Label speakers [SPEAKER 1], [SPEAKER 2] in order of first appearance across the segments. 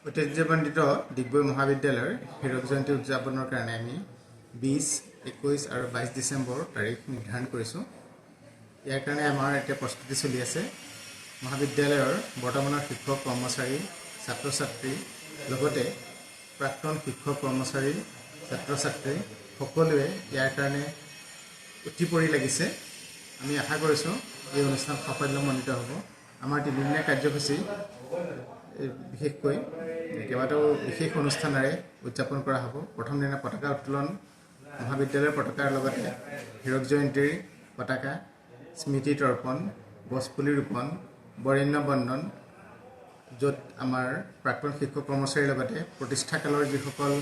[SPEAKER 1] ঐতিহ্যমণ্ডিত ডিগবৈ মহাবিদ্যালয়ৰ হীৰক জয়ন্তী উদযাপনৰ কাৰণে আমি 20, 21 আৰু 22 ডিচেম্বৰ তাৰিখ নিৰ্ধাৰণ কৰিছোঁ। ইয়াৰ কাৰণে আমাৰ এতিয়া প্ৰস্তুতি চলি আছে। মহাবিদ্যালয়ৰ বৰ্তমানৰ শিক্ষক কৰ্মচাৰী, ছাত্ৰ ছাত্ৰী লগতে প্ৰাক্তন শিক্ষক কৰ্মচাৰী, ছাত্ৰ ছাত্ৰী সকলোৱে ইয়াৰ কাৰণে উঠি পৰি লাগিছে। আমি আশা কৰিছোঁ এই অনুষ্ঠান সাফল্যমণ্ডিত হ'ব। আমাৰ তিনিদিনীয়া কাৰ্যসূচী বিশেষকৈ কেইবাটাও বিশেষ অনুষ্ঠানেৰে উদযাপন কৰা হ'ব। প্ৰথম দিনা পতাকা উত্তোলন, মহাবিদ্যালয়ৰ পতাকাৰ লগতে হীৰক জয়ন্তীৰ পতাকা, স্মৃতি তৰ্পণ, গছপুলি ৰোপণ, বৰেণ্য বন্দন, য'ত আমাৰ প্ৰাক্তন শিক্ষক কৰ্মচাৰীৰ লগতে প্ৰতিষ্ঠাকালৰ যিসকল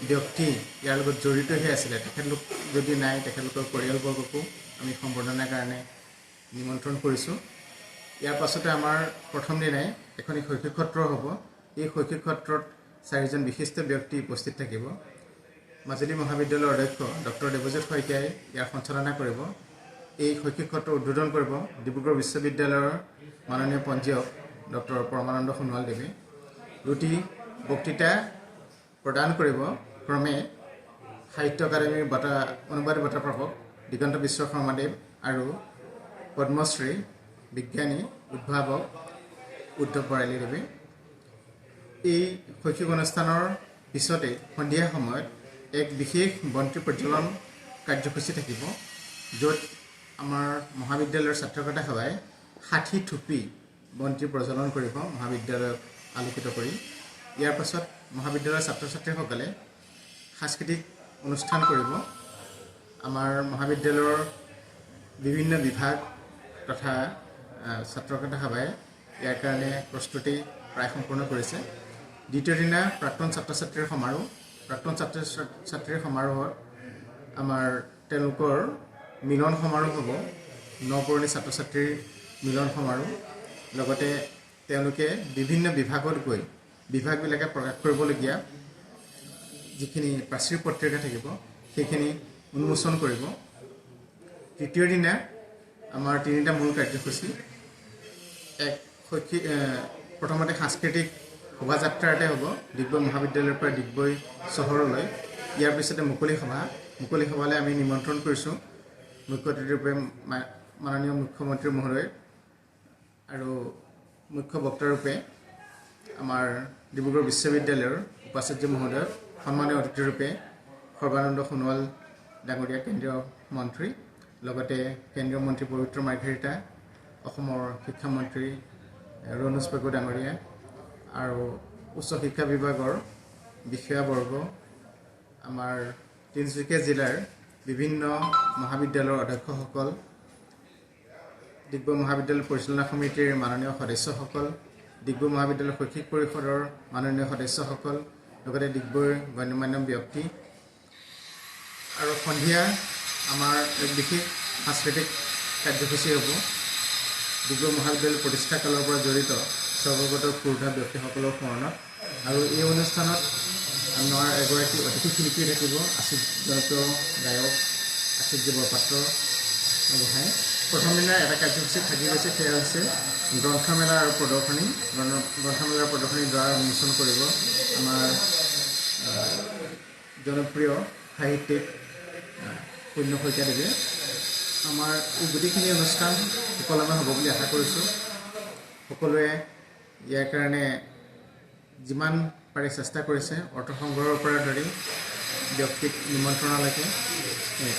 [SPEAKER 1] ব্যক্তি ইয়াৰ লগত জড়িত হৈ আছিলে, তেখেতলোক যদি নাই তেখেতলোকৰ পৰিয়ালবৰ্গকো আমি সম্বৰ্ধনাৰ কাৰণে নিমন্ত্ৰণ কৰিছোঁ। ইয়াৰ পাছতে আমাৰ প্ৰথম দিনাই এখন শৈক্ষিক সত্ৰ হ'ব। এই শৈক্ষিক সত্ৰত 4জন বিশিষ্ট ব্যক্তি উপস্থিত থাকিব। মাজুলী মহাবিদ্যালয়ৰ অধ্যক্ষ ডক্টৰ দেৱজিৎ শইকীয়াই ইয়াৰ সঞ্চালনা কৰিব। এই শৈক্ষিক সত্ৰ উদ্বোধন কৰিব ডিব্ৰুগড় বিশ্ববিদ্যালয়ৰ মাননীয় পঞ্জীয়ক ডক্টৰ পৰমানন্দ সোণোৱাল দেৱে। দুটি বক্তৃতা প্ৰদান কৰিব ক্ৰমে সাহিত্য একাডেমীৰ অনুবাদী বঁটা প্ৰাপক দিগন্ত বিশ্ব শৰ্মাদেৱ আৰু পদ্মশ্ৰী বিজ্ঞানী উদ্ভাৱক উদ্ধৱ বৰালী দেৱে। এই শৈক্ষিক অনুষ্ঠানৰ পিছতে সন্ধিয়া সময়ত এক বিশেষ বন্তি প্ৰজ্বলন কাৰ্যসূচী থাকিব, য'ত আমাৰ মহাবিদ্যালয়ৰ ছাত্ৰকতা সভাই 60 থোপি বন্তি প্ৰজ্বলন কৰিব মহাবিদ্যালয়ক আলোকিত কৰি। ইয়াৰ পাছত মহাবিদ্যালয়ৰ ছাত্ৰ ছাত্ৰীসকলে সাংস্কৃতিক অনুষ্ঠান কৰিব। আমাৰ মহাবিদ্যালয়ৰ বিভিন্ন বিভাগ তথা ছাত্ৰকতা সভাই ইয়াৰ কাৰণে প্ৰস্তুতি প্ৰায় সম্পূৰ্ণ কৰিছে। দ্বিতীয় দিনা প্ৰাক্তন ছাত্ৰ ছাত্ৰীৰ সমাৰোহ। প্ৰাক্তন ছাত্ৰ ছাত্ৰীৰ সমাৰোহত আমাৰ তেওঁলোকৰ মিলন সমাৰোহ হ'ব, নপুৰণি ছাত্ৰ ছাত্ৰীৰ মিলন সমাৰোহ। লগতে তেওঁলোকে বিভিন্ন বিভাগত গৈ বিভাগবিলাকে প্ৰকাশ কৰিবলগীয়া যিখিনি প্ৰাচীৰ পত্ৰিকা থাকিব সেইখিনি উন্মোচন কৰিব। তৃতীয় দিনা আমাৰ তিনিটা মূল কাৰ্যসূচী। প্ৰথমতে সাংস্কৃতিক শোভাযাত্ৰাতে হ'ব ডিগবৈ মহাবিদ্যালয়ৰ পৰা ডিগবৈ চহৰলৈ। ইয়াৰ পিছতে মুকলি সভা। মুকলি সভালৈ আমি নিমন্ত্ৰণ কৰিছোঁ মুখ্য অতিথিৰূপে মাননীয় মুখ্যমন্ত্ৰী মহোদয় আৰু মুখ্য বক্তাৰূপে আমাৰ ডিব্ৰুগড় বিশ্ববিদ্যালয়ৰ উপাচাৰ্য মহোদয়, সন্মানীয় অতিথিৰূপে সৰ্বানন্দ সোণোৱাল ডাঙৰীয়া কেন্দ্ৰীয় মন্ত্ৰী, লগতে কেন্দ্ৰীয় মন্ত্ৰী পবিত্ৰ মাৰ্ঘেৰিটা, অসমৰ শিক্ষামন্ত্ৰী ৰণোজ পেগু ডাঙৰীয়া আৰু উচ্চ শিক্ষা বিভাগৰ বিষয়াবৰ্গ, আমাৰ তিনিচুকীয়া জিলাৰ বিভিন্ন মহাবিদ্যালয়ৰ অধ্যক্ষসকল, ডিগবৈ মহাবিদ্যালয় পৰিচালনা সমিতিৰ মাননীয় সদস্যসকল, ডিগবৈ মহাবিদ্যালয় শৈক্ষিক পৰিষদৰ মাননীয় সদস্যসকল, লগতে ডিগবৈৰ গণ্যমান্য ব্যক্তি। আৰু সন্ধিয়া আমাৰ এক বিশেষ সাংস্কৃতিক কাৰ্যসূচী হ'ব। ডিগবৈ মহাবিদ্যালয় প্ৰতিষ্ঠাকালৰ পৰা জড়িত স্বৰ্গগত ক্ষুব্ধ ব্যক্তিসকলৰ স্মৰণত। আৰু এই অনুষ্ঠানত আমাৰ এগৰাকী অতিথি শিল্পী থাকিব, জনপ্ৰিয় গায়ক আচিৰ্য বৰপাত্ৰ গোহাঁই। প্ৰথম দিনা এটা কাৰ্যসূচী থাকি গৈছে, সেয়া হৈছে গ্ৰন্থমেলা আৰু প্ৰদৰ্শনী। গ্ৰন্থমেলাৰ প্ৰদৰ্শনীৰ দ্বাৰা উন্মোচন কৰিব আমাৰ জনপ্ৰিয় সাহিত্যিক পুণ্য শইকীয়াদেৱে। আমাৰ এই গোটেইখিনি অনুষ্ঠান সুকলমে হ'ব বুলি আশা কৰিছোঁ। সকলোৱে ইয়াৰ কাৰণে যিমান পাৰে চেষ্টা কৰিছে। অৰ্থ সংগ্ৰহৰ পৰা ধৰি ব্যক্তিক নিমন্ত্ৰণলৈকে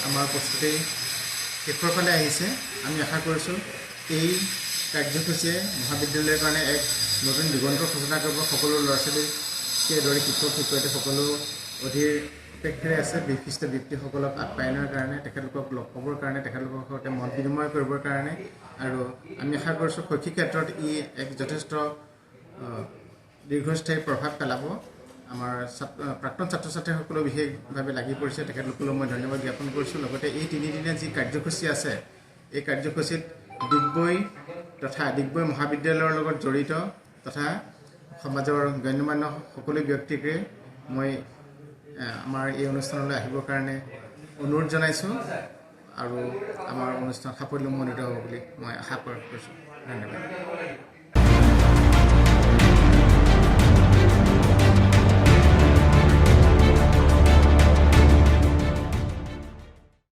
[SPEAKER 1] আমাৰ প্ৰস্তুতি শেষৰ ফালে আহিছে। আমি আশা কৰিছোঁ এই কাৰ্যসূচীয়ে মহাবিদ্যালয়ৰ কাৰণে এক নতুন দিগন্তৰ সূচনা কৰিব। সকলো ল'ৰা ছোৱালীকে দৰে শিক্ষক শিক্ষয়িত্ৰী সকলো অধীৰ অপেক্ষাৰে আছে বিশিষ্ট ব্যক্তিসকলক আপ্যায়নৰ কাৰণে, তেখেতলোকক লগ পাবৰ কাৰণে, তেখেতলোকৰ সৈতে মত বিনিময় কৰিবৰ কাৰণে। আৰু আমি আশা কৰিছোঁ শৈক্ষিক ক্ষেত্ৰত ই এক যথেষ্ট দীৰ্ঘস্থায়ী প্ৰভাৱ পেলাব। আমাৰ প্ৰাক্তন ছাত্ৰ ছাত্ৰীসকলেও বিশেষভাৱে লাগি পৰিছে, তেখেতলোকলৈ মই ধন্যবাদ জ্ঞাপন কৰিছোঁ। লগতে এই তিনিদিনীয়া যি কাৰ্যসূচী আছে, এই কাৰ্যসূচীত ডিগবৈ তথা ডিগবৈ মহাবিদ্যালয়ৰ লগত জড়িত তথা সমাজৰ গণ্যমান্য সকলো ব্যক্তিকে মই আমাৰ এই অনুষ্ঠানলৈ আহিবৰ কাৰণে অনুৰোধ জনাইছোঁ আৰু আমাৰ অনুষ্ঠান সাফল্যমণ্ডিত হ'ব বুলি মই আশা প্ৰকাশ কৰিছোঁ। ধন্যবাদ।